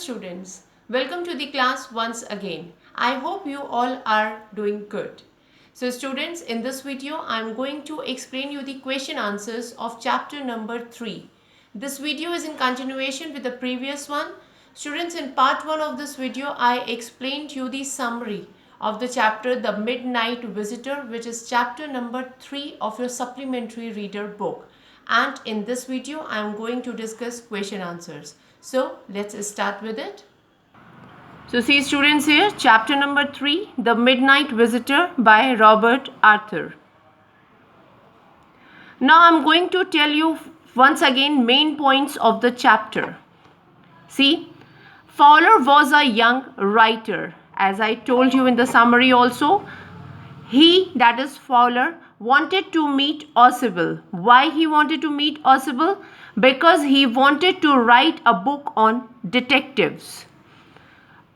students, welcome to the class once again. I hope you all are doing good. So students, in this video I am going to explain you the question answers of chapter number 3. This video is in continuation with the previous one. Students, in part 1 of this video I explained you the summary of the chapter The Midnight Visitor, which is chapter number 3 of your supplementary reader book. And in this video I am going to discuss question answers. So let's start with it. So see students, here chapter number 3, The Midnight Visitor by Robert Arthur. Now I'm going to tell you once again main points of the chapter. See, Fowler was a young writer. As I told you in the summary also, he, that is Fowler, wanted to meet Ausable. Why he wanted to meet Ausable? Because he wanted to write a book on detectives.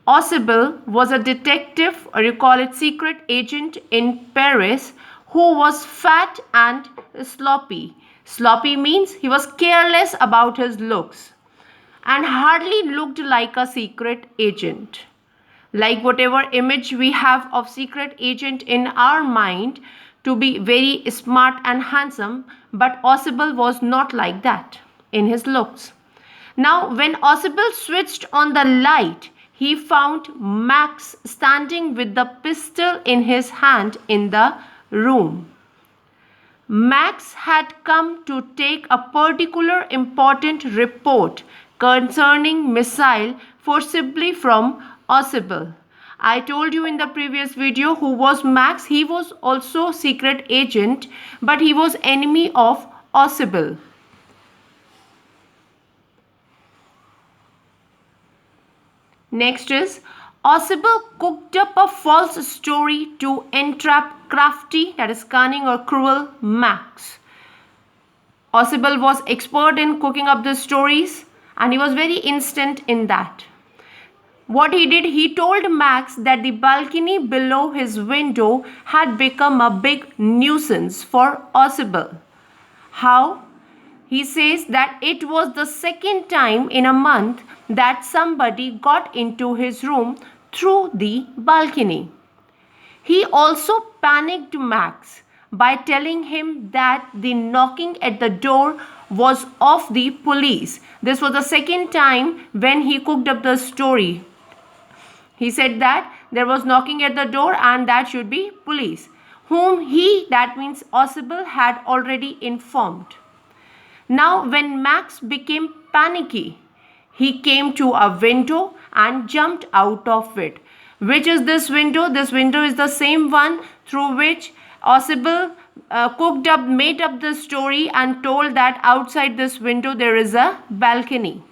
Ausable was a detective, or you call it secret agent in Paris, who was fat and sloppy. Sloppy means he was careless about his looks and hardly looked like a secret agent. Like whatever image we have of secret agent in our mind to be very smart and handsome, but Ausable was not like that in his looks. Now when Ausable switched on the light, he found Max standing with the pistol in his hand in the room. Max had come to take a particular important report concerning missile forcibly from Ausable. I told you in the previous video who was Max. He was also secret agent, but he was enemy of Ausable. Next is, Ausable cooked up a false story to entrap crafty, that is cunning or cruel, Max. Ausable was expert in cooking up the stories and he was very instant in that. What he did, he told Max that the balcony below his window had become a big nuisance for Ausable. How? He says that it was the second time in a month that somebody got into his room through the balcony. He also panicked Max by telling him that the knocking at the door was of the police. This was the second time when he cooked up the story. He said that there was knocking at the door and that should be police, whom he, that means Ausable, had already informed. Now when Max became panicky, he came to a window and jumped out of it. Which is this window? This window is the same one through which Ausable made up the story and told that outside this window there is a balcony.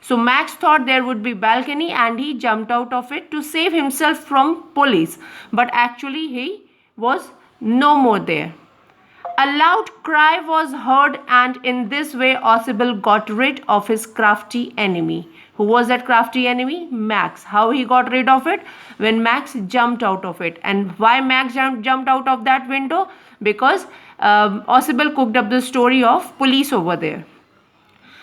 So Max thought there would be balcony and he jumped out of it to save himself from police. But actually he was no more there. A loud cry was heard and in this way Ausable got rid of his crafty enemy. Who was that crafty enemy? Max. How he got rid of it? When Max jumped out of it. And why Max jumped out of that window? Because Ausable cooked up the story of police over there.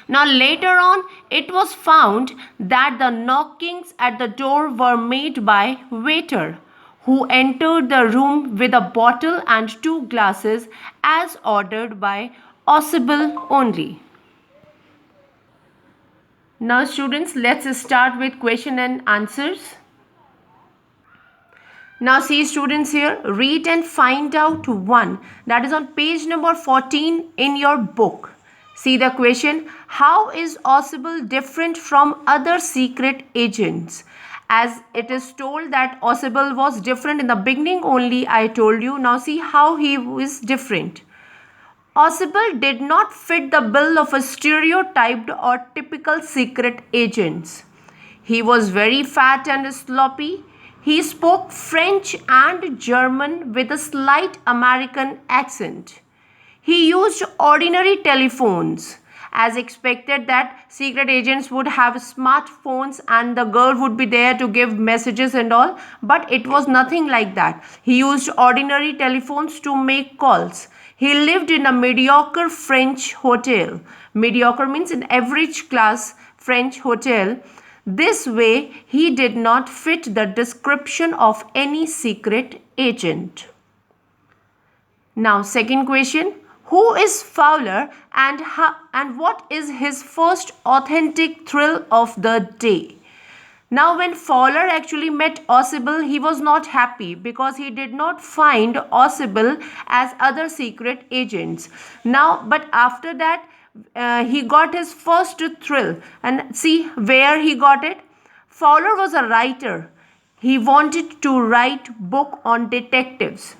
Now later on, it was found that the knockings at the door were made by waiter, who entered the room with a bottle and 2 glasses as ordered by Ausable only. Now students, let's start with question and answers. Now see students, here read and find out one, that is on page number 14 in your book. See the question, how is Ausable different from other secret agents? As it is told that Ausable was different in the beginning only, I told you. Now see how he is different. Ausable did not fit the bill of a stereotyped or typical secret agents. He was very fat and sloppy. He spoke French and German with a slight American accent. He used ordinary telephones. As expected that secret agents would have smartphones and the girl would be there to give messages and all, but it was nothing like that. He used ordinary telephones to make calls. He lived in a mediocre French hotel. Mediocre means an average class French hotel. This way, he did not fit the description of any secret agent. Now, second question. Who is Fowler and what is his first authentic thrill of the day? Now, when Fowler actually met Ausable, he was not happy because he did not find Ausable as other secret agents. Now, but after that, he got his first thrill. And see where he got it? Fowler was a writer. He wanted to write book on detectives.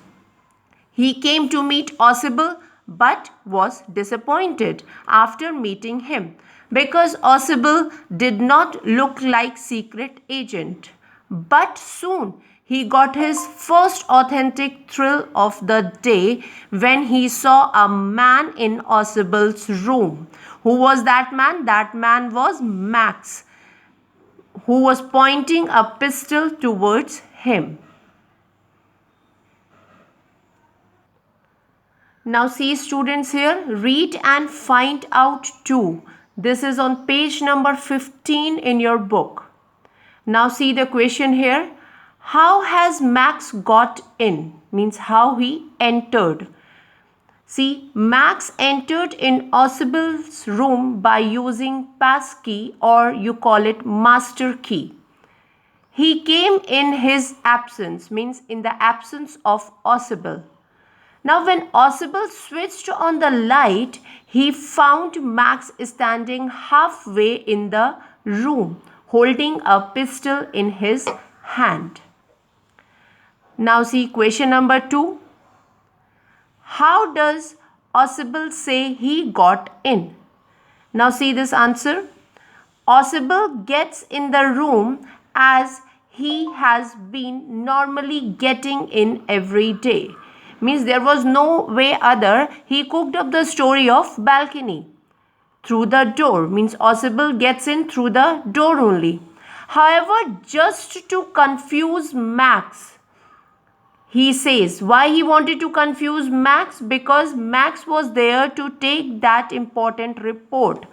He came to meet Ausable but was disappointed after meeting him because Ausable did not look like secret agent. But soon he got his first authentic thrill of the day when he saw a man in Ausable's room. Who was that man? That man was Max, who was pointing a pistol towards him. Now see students here, read and find out too. This is on page number 15 in your book. Now see the question here. How has Max got in? Means how he entered. See, Max entered in Ausable's room by using passkey, or you call it master key. He came in his absence, means in the absence of Ausable. Now, when Ausable switched on the light, he found Max standing halfway in the room, holding a pistol in his hand. Now, see question number 2. How does Ausable say he got in? Now, see this answer. Ausable gets in the room as he has been normally getting in every day. Means there was no way other. He cooked up the story of balcony through the door. Means Ausable gets in through the door only. However, just to confuse Max, he says why he wanted to confuse Max, because Max was there to take that important report.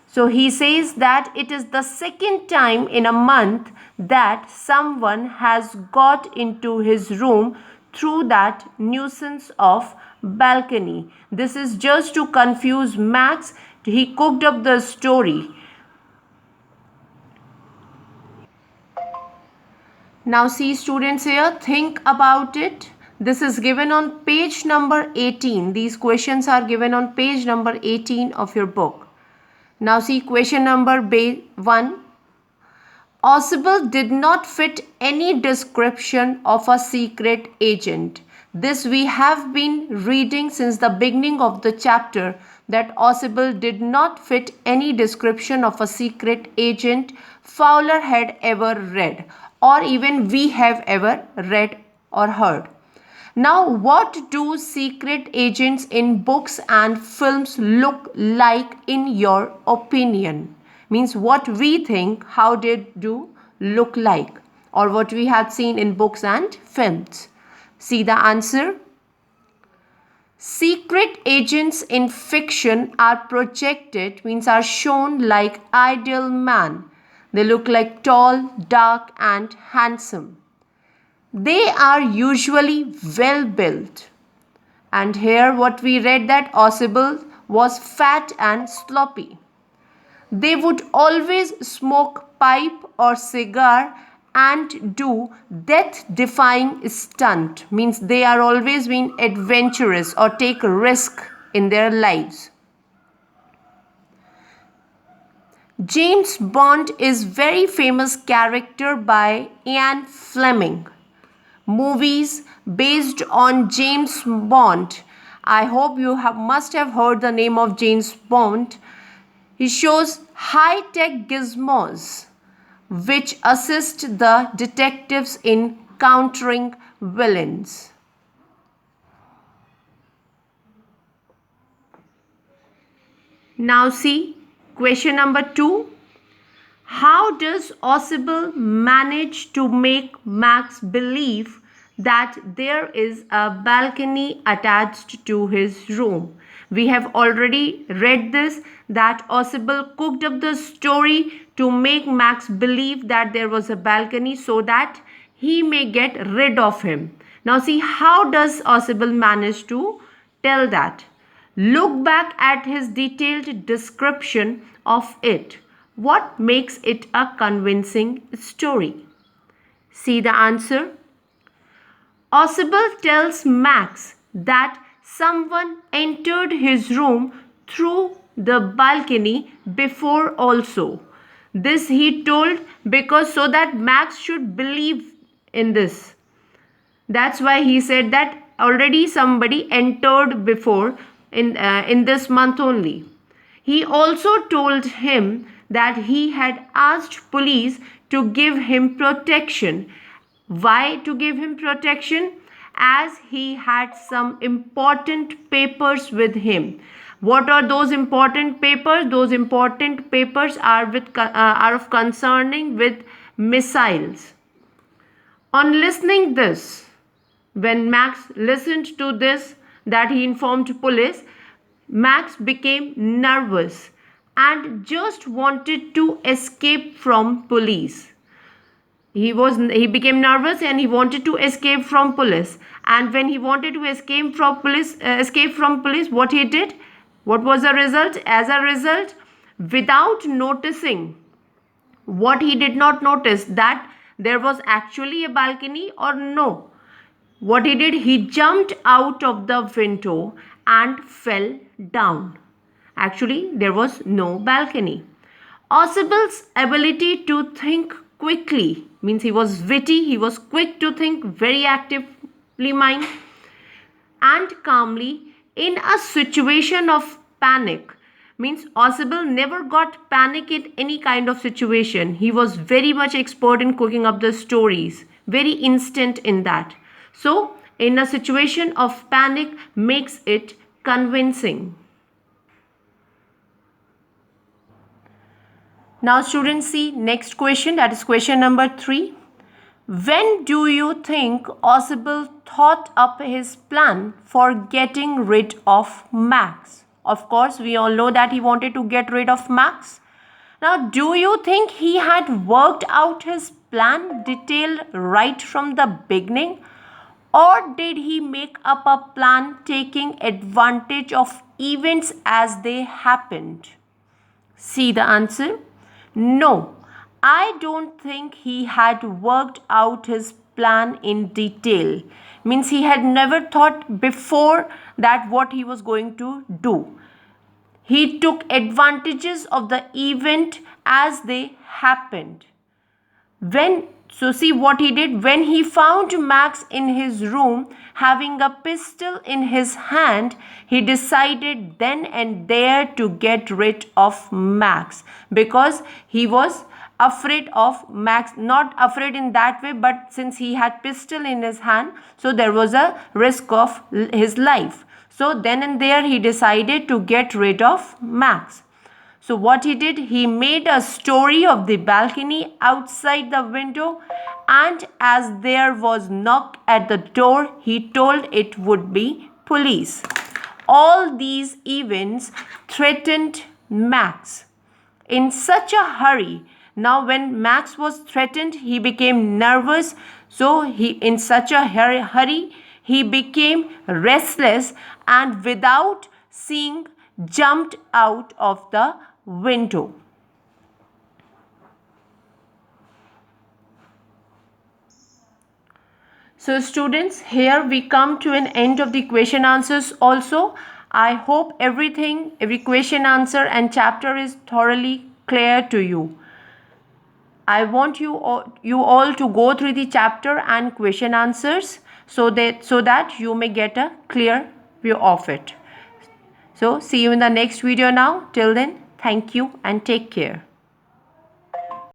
So he says that it is the second time in a month that someone has got into his room through that nuisance of balcony. This is just to confuse Max. He cooked up the story. Now see students here, think about it. This is given on page number 18. These questions are given on page number 18 of your book. Now see question number 1. Ausable did not fit any description of a secret agent. This we have been reading since the beginning of the chapter, that Ausable did not fit any description of a secret agent Fowler had ever read, or even we have ever read or heard. Now, what do secret agents in books and films look like in your opinion? Means what we think, how they do look like, or what we have seen in books and films. See the answer. Secret agents in fiction are projected, means are shown like ideal man. They look like tall, dark and handsome. They are usually well built. And here what we read, that Ausable was fat and sloppy. They would always smoke pipe or cigar and do death-defying stunt. Means they are always being adventurous or take a risk in their lives. James Bond is very famous character by Ian Fleming. Movies based on James Bond. I hope you must have heard the name of James Bond. He shows high-tech gizmos which assist the detectives in countering villains. Now see question number 2. How does Ausable manage to make Max believe that there is a balcony attached to his room? We have already read this, that Ausable cooked up the story to make Max believe that there was a balcony so that he may get rid of him. Now see, how does Ausable manage to tell that? Look back at his detailed description of it. What makes it a convincing story? See the answer. Ausable tells Max that someone entered his room through the balcony before also. This he told because so that Max should believe in this. That's why he said that already somebody entered before in this month only. He also told him that he had asked police to give him protection. Why to give him protection? As he had some important papers with him. What are those important papers? Those important papers are of concerning with missiles. On listening this, when Max listened to this, that he informed police, Max became nervous and just wanted to escape from police. He became nervous and he wanted to escape from police. And when he wanted to escape from police, what he did? What was the result? As a result, without noticing, what he did not notice that there was actually a balcony or no. What he did, he jumped out of the window and fell down. Actually, there was no balcony. Ausable's ability to think quickly means he was witty, he was quick to think, very actively mind and calmly in a situation of panic. Means Ausable never got panic in any kind of situation. He was very much expert in cooking up the stories, very instant in that. So in a situation of panic makes it convincing. Now students, see next question, that is question number 3. When do you think Ausable thought up his plan for getting rid of Max? Of course, we all know that he wanted to get rid of Max. Now, do you think he had worked out his plan detailed right from the beginning? Or did he make up a plan taking advantage of events as they happened? See the answer. No, I don't think he had worked out his plan in detail. Means he had never thought before that what he was going to do. He took advantages of the event as they happened. So see what he did. When he found Max in his room having a pistol in his hand, he decided then and there to get rid of Max because he was afraid of Max. Not afraid in that way, but since he had pistol in his hand, so there was a risk of his life. So then and there he decided to get rid of Max. So what he did, he made a story of the balcony outside the window, and as there was knock at the door, he told it would be police. All these events threatened Max in such a hurry. Now when Max was threatened, he became nervous. So in such a hurry, he became restless and without seeing jumped out of the window. So students, here we come to an end of the question answers also. I hope every question answer and chapter is thoroughly clear to you. I want you all to go through the chapter and question answers so that you may get a clear view of it. So see you in the next video now. Till then, thank you and take care.